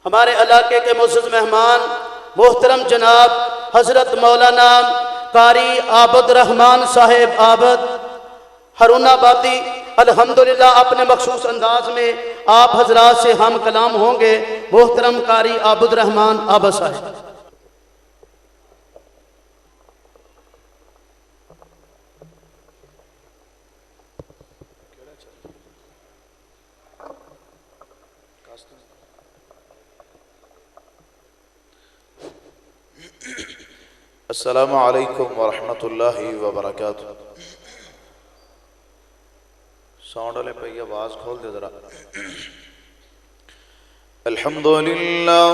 ہمارے علاقے کے معزز مہمان محترم جناب حضرت مولانا قاری عابد رحمان صاحب عابد ہرون آبادی الحمدللہ اپنے مخصوص انداز میں آپ حضرات سے ہم کلام ہوں گے۔ محترم قاری عابد رحمان عابد صاحب۔ السلام علیکم ورحمۃ اللہ وبرکاتہ۔ ساؤنڈ والے پہ آواز کھول دے ذرا۔ الحمدللہ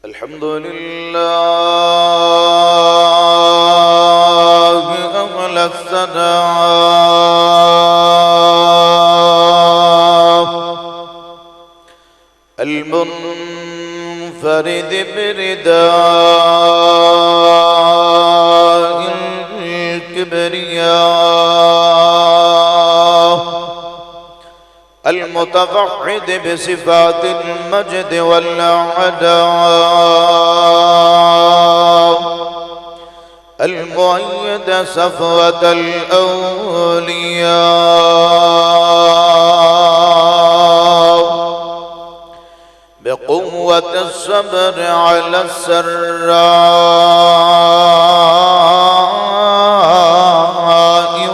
الحمدللہ اعلی الثناء المنفرد برداء الكبرياء المتفحد بصفات المجد والعداء المؤيد صفوة الأولياء بقوة الصبر على السراء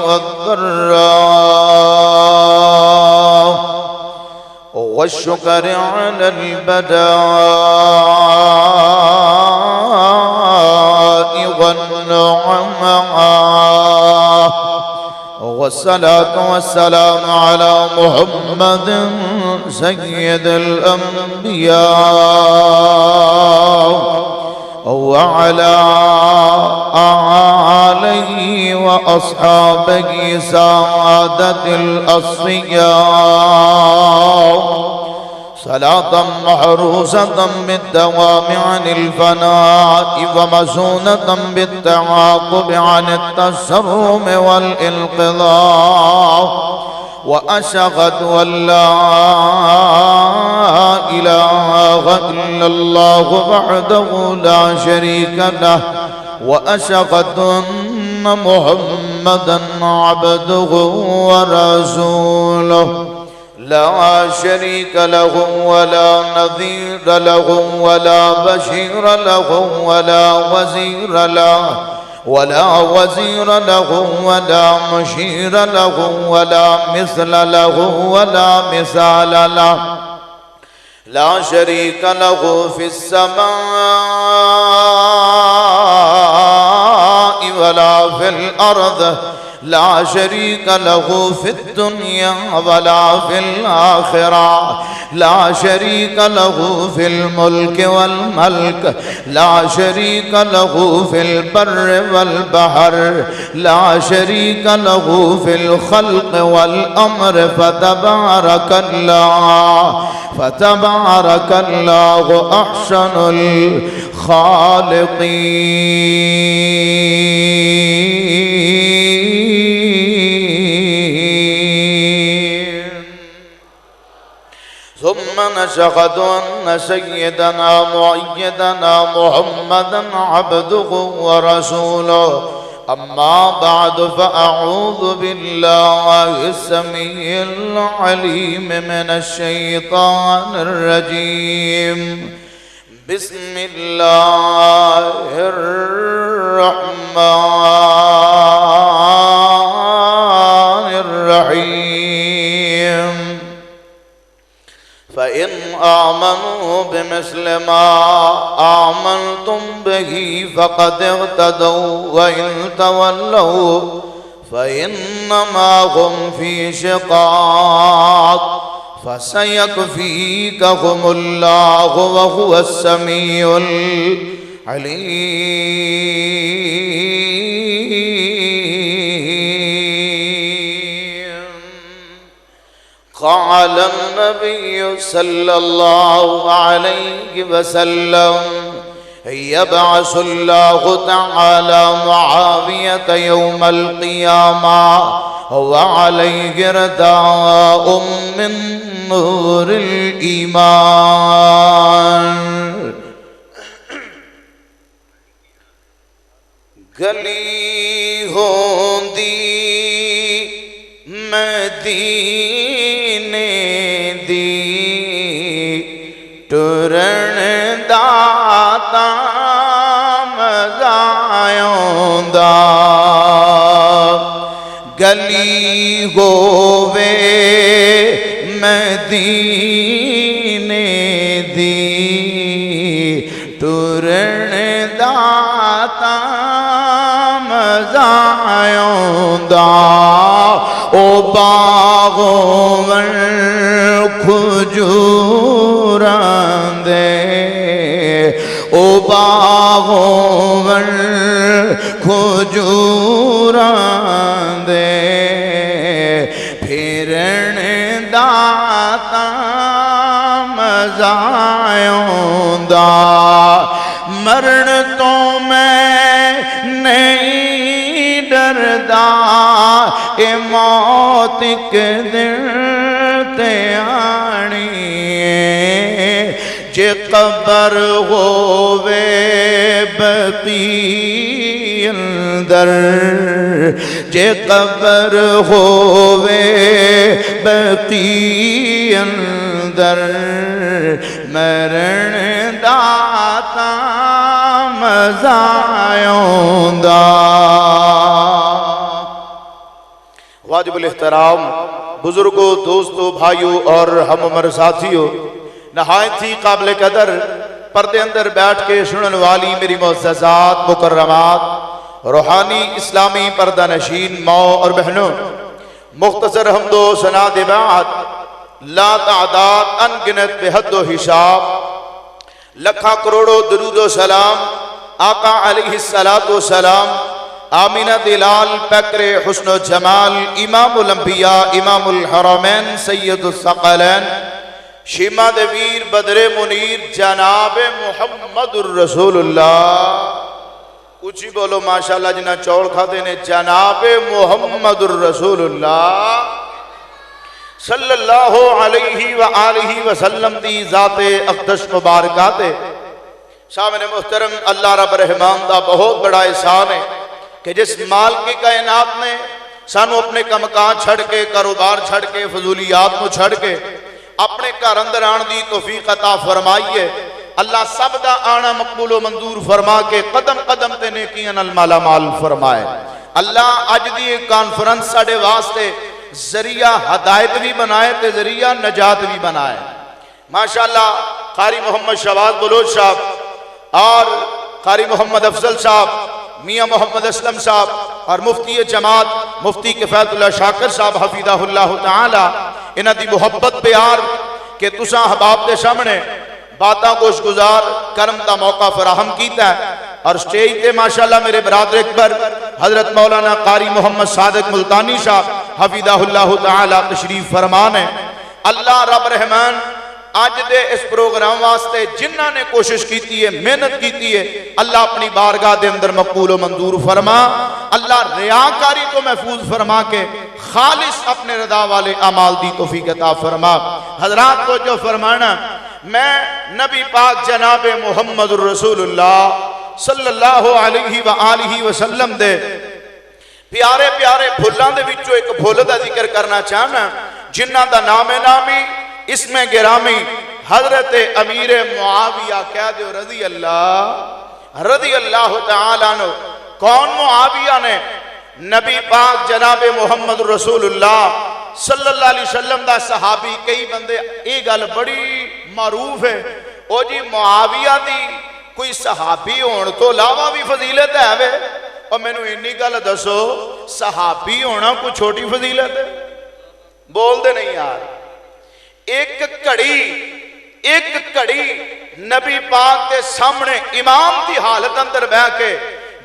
والضراء والشكر على البداء والنعماء والصلاة والسلام على محمد سيد الأنبياء وعلى آله وأصحابه سعادة الأصفياء صلاة محروسة بالدوام عن الفناء ومسونة بالتعاقب عن التسرم والانقضاء وأشهد أن لا إله إلا الله وحده لا شريك له وأشهد أن محمدا عبده ورسوله لا شريك له ولا نظير له ولا بشير له ولا وزير له ولا وزير له ولا مشير له ولا مثل له ولا مثال له لا شريك له في السماء ولا في الأرض لا شريك له في الدنيا ولا في الآخرة لا شريك له في الملك والملك لا شريك له في البر والبحر لا شريك له في الخلق والأمر فتبارك الله أحسن الخالقين ثم نشهد أن سيدنا مؤيدنا محمدا عبده ورسوله أما بعد فأعوذ بالله السميع العليم من الشيطان الرجيم بسم الله الرحمن الرحيم فإن آمنوا بمثل ما آمنتم به فقد اهتدوا وإن تولوا فإنما هم في شقاق فسيكفيكهم الله وهو السميع العليم. قال النبي صلى الله عليه وسلم: يبعث الله تعالى معاوية يوم القيامة وعليه رداء من نور الایمان گلی ہوندی مدینے دی ٹرن داتا مزا آوندا گلی ہووے مدینے دی ٹرن داتا مزا آوندا او باغوں ون کھجوراں دے او باغوں ون کھجوراں دے پھرن داتا مزا آوندا مرن تو میں نہیں ڈردا اے موت ایک دن تے آنی جے قبر ہووے بقی اندر جے قبر ہووے بقی اندر مرن داتا مزا آوندا واجب الاحترام بزرگوں دوستوں بھائیوں اور ہم عمر ساتھیوں نہایت ہی قابل قدر پردے اندر بیٹھ کے سنن والی میری معززات مکرمات روحانی اسلامی پردہ نشین ماں اور بہنوں مختصر حمد و ثنا دے بعد لا تعداد انگنت بے حد و حساب لکھا کروڑوں درود و سلام آقا علیہ السلام آمینہ دلال پیکر حسن و جمال امام الانبیاء امام الحرمین سید الثقلین شیما دویر بدر منیر جناب محمد الرسول اللہ اچھی بولو ماشاءاللہ جنہ چوڑ کھاتے نے جناب محمد الرسول اللہ صلی اللہ علیہ وآلہ وسلم دی ذات اقدس مبارکاتے سامنے محترم اللہ رب رحمان دا بہت بڑا احسان ہے کہ جس مال کی کائنات نے سانو اپنے کمکان چھڑ کے کاروبار چھڑ کے فضولیات کو چھڑ کے اپنے گھر اندر آن دی توفیق عطا فرمائیے اللہ سب دا آنا مقبول و منظور فرما کے قدم قدم تے نیکیاں المالا مال فرمائے اللہ اج دی کانفرنس ساڑے واسطے ذریعہ ہدایت بھی بنائے تے ذریعہ نجات بھی بنائے ماشاءاللہ قاری محمد شواز بلوچ صاحب اور قاری محمد افضل صاحب میاں محمد اسلم صاحب اور مفتی جماعت مفتی کفایت اللہ شاکر صاحب حفیظہ اللہ تعالی انہاں دی محبت پیار کہ تساں احباب دے سامنے باتاں گوش گزار کرم دا موقع فراہم کیتا ہے اور سٹیج تے ماشاءاللہ میرے برادر اکبر حضرت مولانا قاری محمد صادق ملتانی صاحب حفیظہ اللہ تعالی تشریف فرمان ہے اللہ رب رحمان آج دے اس پروگرام واسطے جنہ نے کوشش کیتی ہے محنت کیتی ہے اللہ اپنی بارگاہ دے اندر مقبول و منظور فرما اللہ ریاکاری کو محفوظ فرما کے خالص اپنے رضا والے اعمال دی توفیق عطا فرما حضرات کو جو فرمانا میں نبی پاک جناب محمد الرسول اللہ صلی اللہ علیہ وآلہ وسلم دے پیارے پیارے بھلاں دے وچوں ایک بھول دا ذکر کرنا چاہنا جنہ دا نام نامی اسم گرامی حضرت امیر معاویہ کہہ دو رضی اللہ تعالیٰ عنہ کون معاویہ نے نبی پاک جناب محمد رسول اللہ صلی اللہ علیہ وسلم دا صحابی کئی بندے ایک گل بڑی معروف ہے او جی معاویہ دی کوئی صحابی ہون تو علاوہ بھی فضیلت ہے وے اور میں نے انی گل دسو صحابی ہونا کوئی چھوٹی فضیلت ہے بول دے نہیں یار ایک کڑی نبی پاک دے سامنے امام دی حالت اندر بہ کے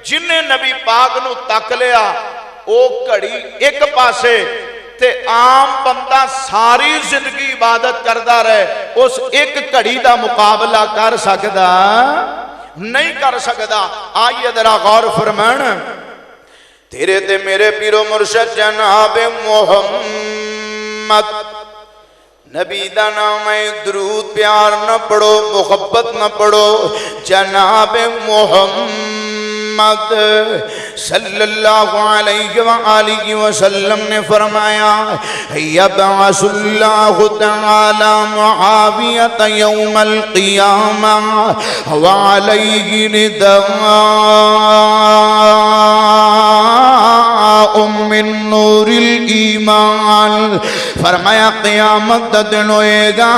جن نے نبی پاک نو تک لیا او کڑی ایک پاسے تے عام بندہ ساری زندگی عبادت کردہ رہے اس ایک کڑی دا مقابلہ کر سکدا نہیں کر سکدا آئیے ذرا غور فرمان تیرے تے میرے پیرو مرشد جناب محمد نبی دا نام ہے درود پیار نہ پڑھو محبت نہ پڑھو جناب محمد صلی اللہ علیہ وآلہ وسلم نے فرمایا یبعث اللہ تعالی معاویۃ یوم القیامہ وعلیہ رداء من نور الایمان فرمایا قیامت دا دن ہوئے گا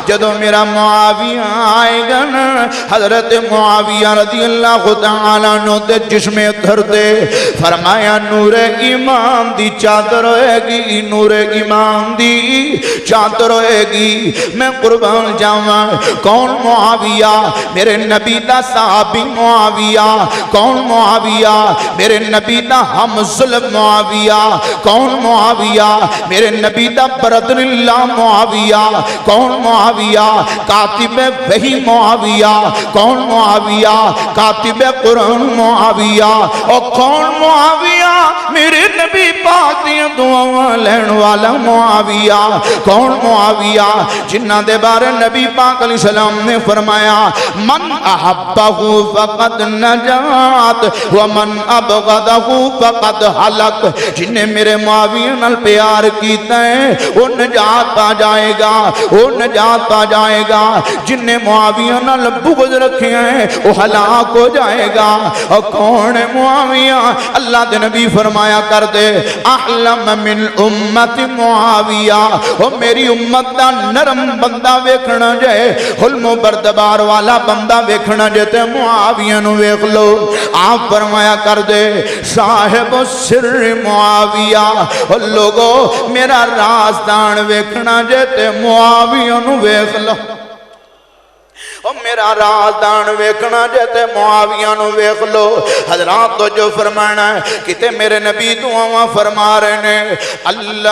جدو میرا معاویہ آئے گا حضرت معاویہ رضی اللہ تعالیٰ عنہ دے جسم اتھر دے فرمایا نور ایمان دی چادر ہوئے گی نور ایمان دی چادر ہوئے گی میں قربان جاواں کون معاویہ میرے نبی دا صحابی معاویہ کون معاویہ میرے نبی دا حمزل معاویہ کون معاویہ میرے نبی دا برادر اللہ معاویہ کون معاویہ کاتب وحی معاویہ کون معاویہ کاتب قرآن معاویہ اور کون معاویہ میرے نبی پاک دیا دعاواں لین والا معاویہ کون معاویہ جنہ دے بارے نبی پاک علیہ السلام نے فرمایا من احبہ فقد نجات ومن ابغضہ فقد حلق جنہیں میرے معاویہ نال پیار کیتا ہے وہ نجات پا جائے گا وہ نجات پا جائے گا جنہیں معاویہ نال بغض رکھے ہیں وہ ہلاک ہو جائے گا اور کون ہے معاویہ اللہ دے نبی فرمایا کر دے احلم من امت معاویہ وہ میری امت دا نرم بندہ ویکھنا جائے حلم و بردبار والا بندہ ویکھنا جائے تے معاویہ نو ویکھ لو آپ فرمایا کر دے صاحب سر معاویہ اور لوگو میرا رازدان ویکھنا جائے تے معاویہ نو ویکھ لو اور میرا رازدان ویکھنا جاتے معاویہ نو ویکھ لو حضرات تو جو فرمانا ہے کتے میرے نبی دعاواں فرما رہے ہیں اللہم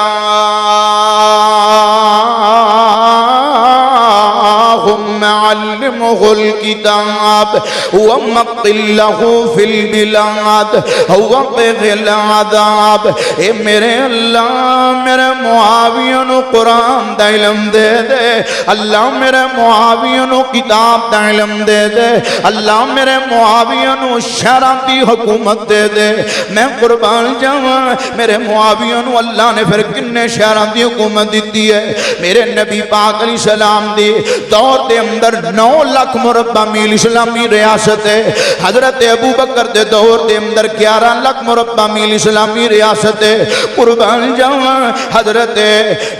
علمہ الکتاب ومقل لہو فی البلاد وقف العذاب اے میرے اللہ میرے معاویہ نو قرآن دا علم دے دے اللہ میرے معاویہ نو کتاب دا علم دے دے اللہ میرے معاویہ نو شہران دی حکومت دے دے میں قربان جاواں میرے معاویہ نو اللہ نے پھر کنے شہران دی حکومت دیتی ہے میرے نبی پاک علیہ السلام دی دور دے اندر 9 لاکھ مربع میل اسلامی ریاست ہے حضرت ابو بکر دے دور دے اندر 11 لاکھ مربع میل اسلامی ریاست ہے قربان جاواں حضرت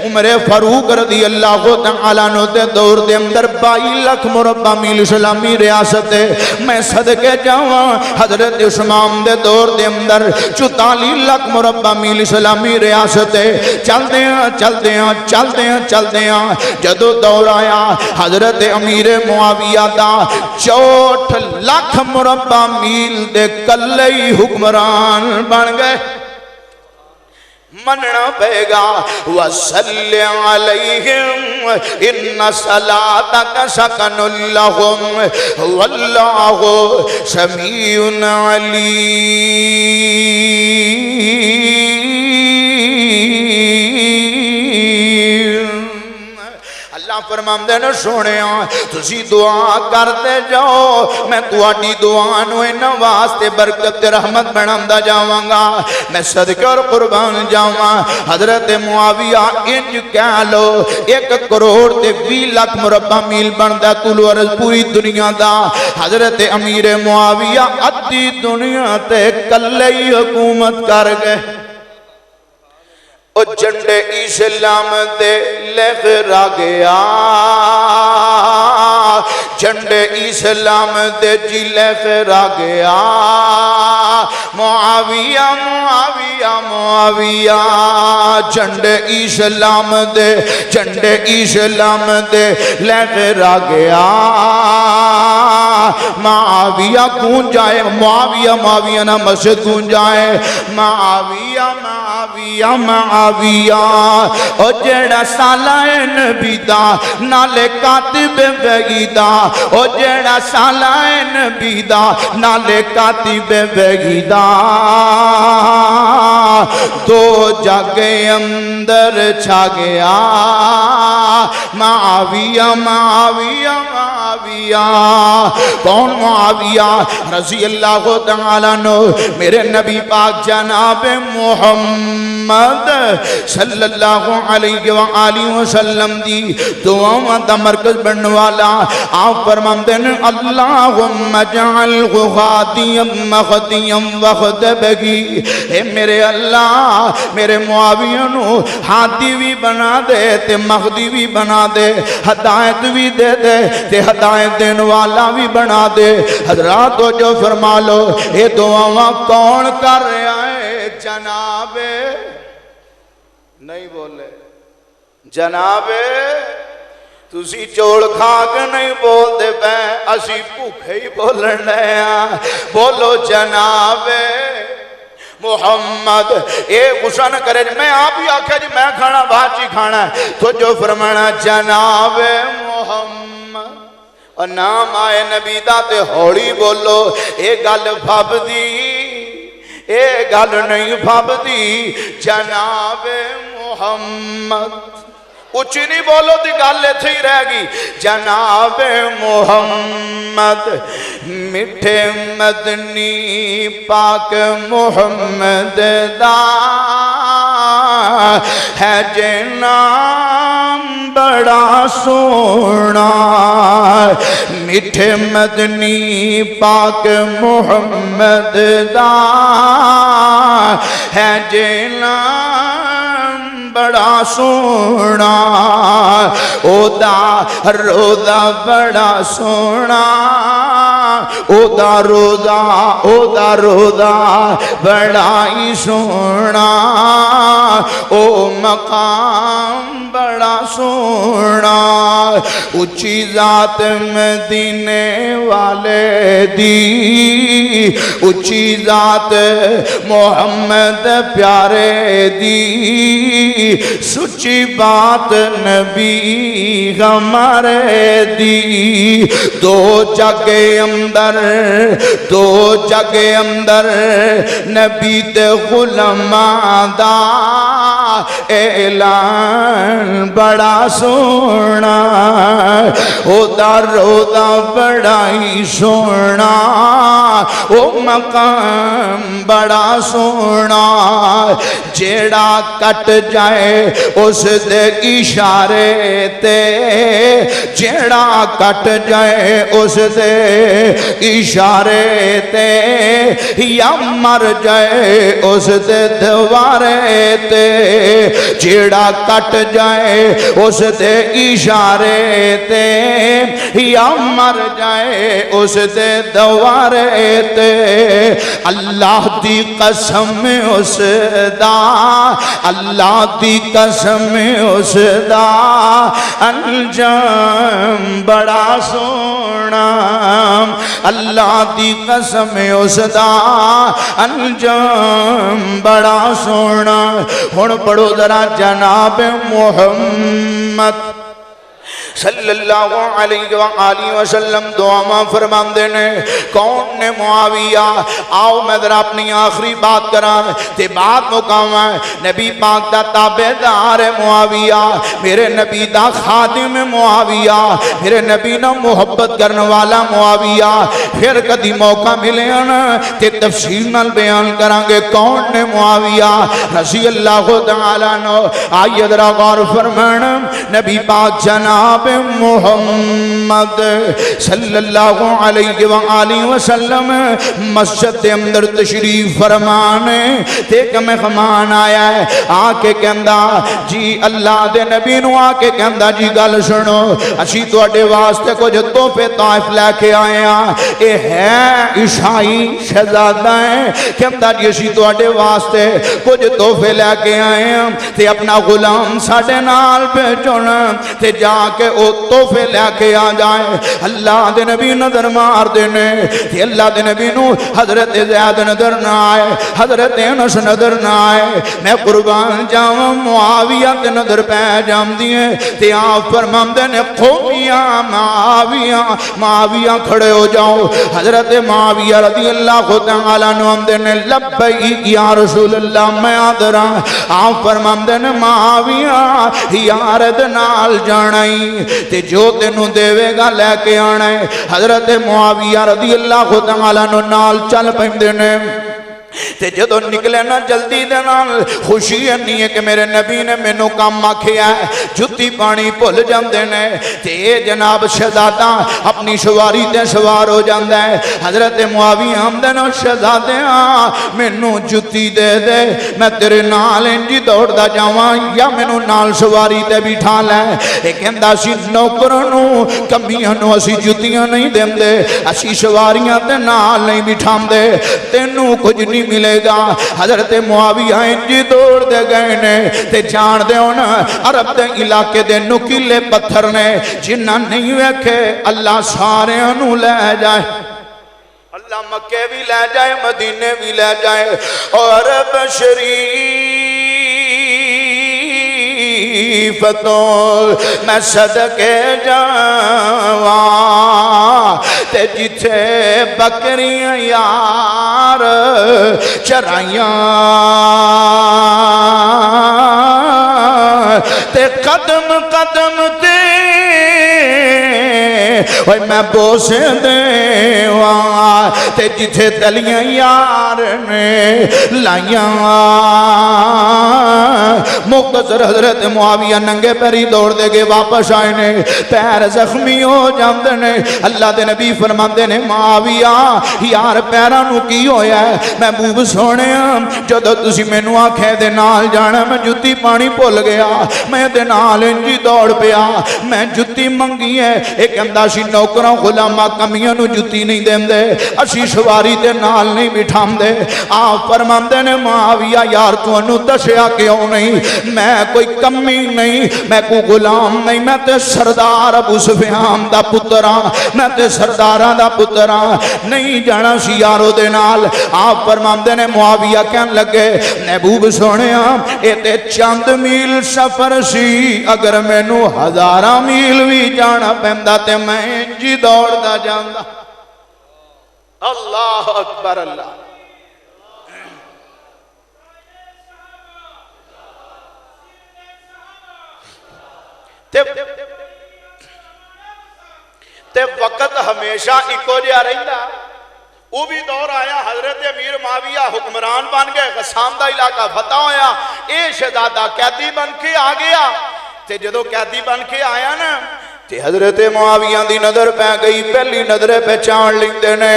عمر فاروق رضی اللہ تعالیٰ عنہ دے دور دے اندر 22 لاکھ مربع میل اسلامی ریاست ہے میں صدقے جاواں حضرت عثمان دے دور دے اندر 44 لاکھ مربع میل اسلامی ریاست ہے چلتے ہیں جدو دور آیا حضرت امیر معاویہ دا 64 لاکھ مربع میل دے کلئی حکمران بن گئے مننا پے گا وَصَلِّ عَلَيْهِمْ إِنَّ صَلَاتَكَ سَكَنٌ لَهُمْ وَاللَّهُ سَمِيعٌ عَلِيمٌ اللہ فرماندے نے سونے تسی دعا کرتے جاؤ میں تواڈی دعا نو انہاں واسطے برکت رحمت بناندا جاواں گا میں صدقہ اور قربان جاواں حضرت معاویہ انج کہہ لو 1 کروڑ تے 20 لاکھ مربع میل بندا طول و عرض پوری دنیا دا حضرت امیر معاویہ ادھی دنیا تے کلے ہی حکومت کر گئے او جھنڈے اسلام دے لہرا گیا جھنڈے اسلام دے جی لہرا گیا معاویہ معاویہ معاویہ جھنڈے اسلام دے لہرا گیا معاویہ کون جائے معاویہ نہ مسجد کون جائے معاویہ او جیڑا سالہ نبی دا نالے کاتب وحی دا او جیڑا سالہ نبی دا نالے کاتب وحی دا دو جگ اندر چھا گیا معاویہ معاویہ معاویہ کون معاویہ رضی اللہ تعالیٰ عنہ میرے نبی پاک جناب محمد صلی اللہ علیہ وآلہ وسلم دی دعاواں دا مرکز بننے والا آپ فرماندے ہیں اللہم اجعلہ غادیا مغدیا وغدبگی اے میرے اللہ میرے معاویہ نو ہادی بھی بنا دے تے مغدی بھی بنا دے ہدایت بھی دے دے تے ہدایت دین والا بھی بنا دے حضرات تو جو فرما لو اے دعاواں کون کر رہا ہے جناب نہیں بولے جناب تسی چوڑ کھا کے نہیں بول دے پہ اسی بھوکے ہی بولن ہیں بولو جناب محمد اے غصہ نہ کرے میں آپ ہی آکھا جی میں کھانا بھاچی کھانا ہے تو جو فرمانا جناب محمد اور نام آئے نبی دا تے ہوڑی بولو اے گل بھاب دی اے گل نہیں بھاب دی جناب محمد کچھ نہیں بولو دی گل تھی رہ گی جناب محمد میٹھے مدنی پاک محمد دا ہے جے نام بڑا سونا میٹھے مدنی پاک محمد دا ہے جے نام بڑا سونا او دا روزہ بڑا سونا او دا روزہ بڑا ہی سونا او مقام بڑا سونا اچھی ذات مدینے والے دی اچھی ذات محمد پیارے دی سچی بات نبی ہمارے دی دو جگ اندر نبی تے غلاماں دا اعلان بڑا سونا او دا روزہ بڑا ہی سونا او مقام بڑا سونا جیڑا کٹ جائے اس دے اشارے تے جیڑا کٹ جائے اس دے اشارے تے یا مر جائے اس دے دوارے تے جیڑا کٹ جائے اس دے اشارے تے یا مر جائے اس دے دوارے تے اللہ دی قسم اس دا اللہ دی قسم اس دا انجام بڑا سونا اللہ دی قسم اس دا انجام بڑا سونا ہن پڑھو ذرا جناب محمد صلی اللہ علیہ وآلہ وسلم دعا فرمان دینے کون نے معاویہ آؤ میں ذرا اپنی آخری بات کران تے بات مقام ہے نبی پاک دا تابعدار معاویہ میرے نبی دا خادم معاویہ میرے نبی نا محبت کرنے والا معاویہ پھر کدی موقع ملے نا تے تفصیل نال بیان کرانگے کون نے معاویہ رضی اللہ تعالیٰ عنہ آئیے ذرا غور فرمان نبی پاک جناب محمد صلی اللہ علیہ وآلہ وسلم مسجد دے اندر تشریف فرمانے دیکھ مہمان آیا ہے آکے کہندا جی اللہ دے نبی نو آکے کہندا جی گل سنو اسی تو اڈے واسطے کو جو تحفے طائف لے کے آئے ہیں اے ہے عیسائی شہزادہ ہیں کہندا جی اسی تو اڈے واسطے کو جو تحفے لے کے آئے ہیں تے اپنا غلام ساڑے نال بھیجونا تے جا کے او تحفے لے کے آ جائیں. اللہ دے نبی نظر مار دینے کہ اللہ دے نبی نو حضرت زید نظر نہ آئے, حضرت انس نظر نہ آئے. میں قربان جاواں معاویہ تے نظر پہ جام دیئے تے آپ فرماندے نے قومیاں معاویہ کھڑے ہو جاؤ. حضرت معاویہ رضی اللہ تعالیٰ عنہ آمدے نے لبیک یا رسول اللہ میں آدھراں. آپ فرماندے نے معاویہ یارد نال جانائی تے جو تینوں دے گا لے کے آنا ہے. حضرت معاویہ رضی اللہ تعالیٰ عنہ نال چل پیندے نے تے جدو نکلے نا جلدی دے نال خوشی نہیں ہے کہ میرے نبی نے مینوں کام آکھیا ہے. جُتی پانی بھول جاندے نے تے جناب شہزادہ اپنی سواری تے سوار ہو جاندا ہے. حضرت معاویہ آمدے نے شہزادیاں مینوں جُتی دے دے میں تیرے نال انجی دوڑدا جاواں یا مینوں نال سواری تے بٹھا لے. اے کہندا سی نوکراں نوں کمیاں نوں اسی جُتیاں نہیں دیندے, اسی سواریاں تے نال نہیں بٹھاندے, تینوں کچھ نہیں ملے گا. حضرت معاویہ انجی دوڑ دے گئے نے تے جان دے ہونا عرب دے علاقے دے نکیلے پتھر نے جنہ نہیں ویکھے اللہ سارے انہوں لے جائے. اللہ مکے بھی لے جائے, مدینے بھی لے جائے. اور فتول میں صدقے جاواں تے جتھے بکریاں یار چرائیاں تے قدم قدم تے اوے میں بوس دیواں تے جتھے تلیاں یار نے لائیاں. مختصر حضرت معاویہ ننگے پیری دوڑ دے گے واپس آئے نے, پیر زخمی ہو جاندے نے. اللہ دے نبی فرماندے نے معاویہ یار پیراں نو کی ہویا ہے؟ محبوب سونیا جدو تسی مینوں آکھے دے نال جانا میں جُتی پانی بھول گیا, میں دے نال انجی دوڑ پیا, میں جُتی منگی ہے. ایک کہندا سی نوکراں غلاماں کمیاں نو جُتی نہیں دیندے, اسی سواری تے نال نہیں بٹھاندے. آپ فرماندے نے معاویہ یار تانوں دسیا کیوں نہیں؟ میں کوئی کمی نہیں, میں کوئی غلام نہیں, میں تے سردار ابو سفیان دا پتراں, میں تے سرداراں دا پتراں. نہیں جانا سی یارو دے نال. آپ فرماندے نے معاویہ کہن لگے محبوب سونیا اے تے چند میل سفر سی, اگر مینوں 1000 میل بھی جانا پیندا تے میں جی دوڑ دا جاندا. اللہ اکبر. اللہ تے وقت ہمیشہ ایکو جہا رہندا. وہ بھی دور آیا حضرت امیر معاویہ حکمران بن گئے, غسان دا علاقہ فتح ہویا, اے شہزادہ قیدی بن کے آ گیا. تے جدو قیدی بن کے آیا نا تے حضرت معاویہ دی نظر پہ گئی, پہلی نظر پہچان لیندے نے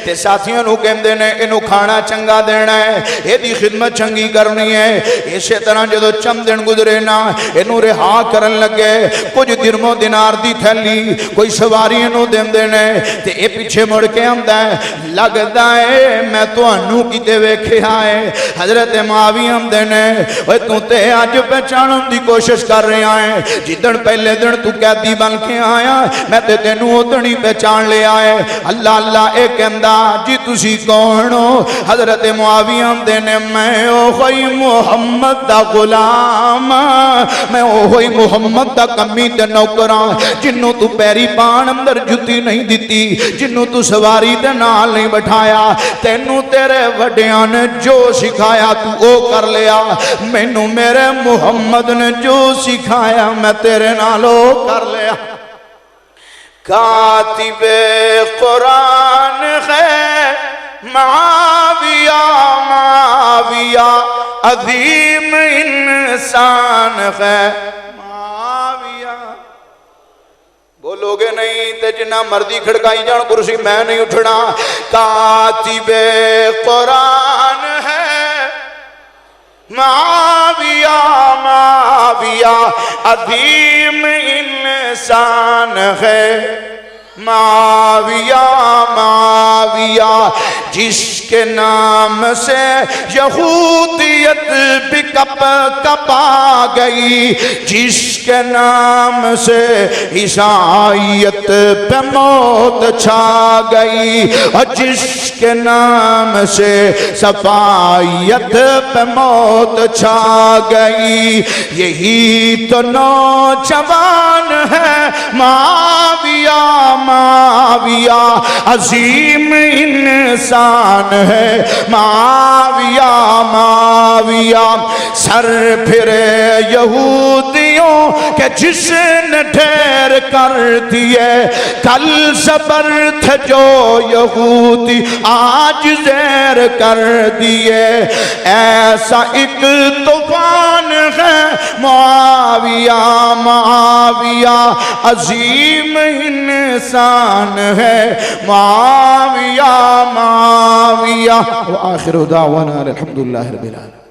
تے ساتھیاں نو کہندے نے اینو کھانا چنگا دینا ہے, ایدی خدمت چنگی کرنی ہے. اسی طرح جدو چند دن گزرے نا اینو رہا کرن لگے, کچھ درم و دینار دی تھیلی کوئی سواری اینو دیندے نے تے اے پیچھے مڑ کے آندا ہے لگدا ہے میں تانوں کیتے ویکھیا ہے. حضرت معاویہ آندے نے اوے تو تے اج پہچانن دی کوشش کر رہا ہے, جدن پہلے دن تو قیدی بن کے آیا میں تے تینوں اتنی پہچان لے آئے. اللہ اللہ اے کہندا جی تسی کون ہو؟ حضرت معاویہ آندے نے میں اوہی محمد دا غلام, میں اوہی محمد دا کمی تے نوکراں جنوں تو پیری پان اندر جُتی نہیں دتی, جنوں تو سواری دے نال نہیں بٹھایا. تینوں تیرے وڈیاں نے جو سکھایا تو او کر لیا, مینوں میرے محمد نے جو سکھایا میں تیرے نال او کر لیا. کاتب قرآن ہے معاویہ, معاویہ عظیم انسان ہے معاویہ. بولو گے نہیں تے جنہ مرضی کھڑکائی جان کرسی میں نہیں اٹھنا. کاتب قرآن ہے معاویہ, معاویہ عظیم انسان ہے معاویہ, معاویہ جس کے نام سے یہودیت بھی کپ کپا گئی، جس کے نام سے عیسائیت پہ موت چھا گئی، اور جس کے نام سے صفائیت پہ موت چھا گئی، یہی تو نوجوان ہے معاویہ، معاویہ عظیم انسان ہے معاویہ، معاویہ سر پھرے یہودیوں کے جس نے ڈھیر کر دیے، کل زبر تھے جو یہودی آج زیر کر دیے، ایسا ایک طوفان ہے معاویہ، معاویہ عظیم انسان ہے معاویہ، معاویہ۔ وآخر دعوانا الحمدللہ رب العالمین۔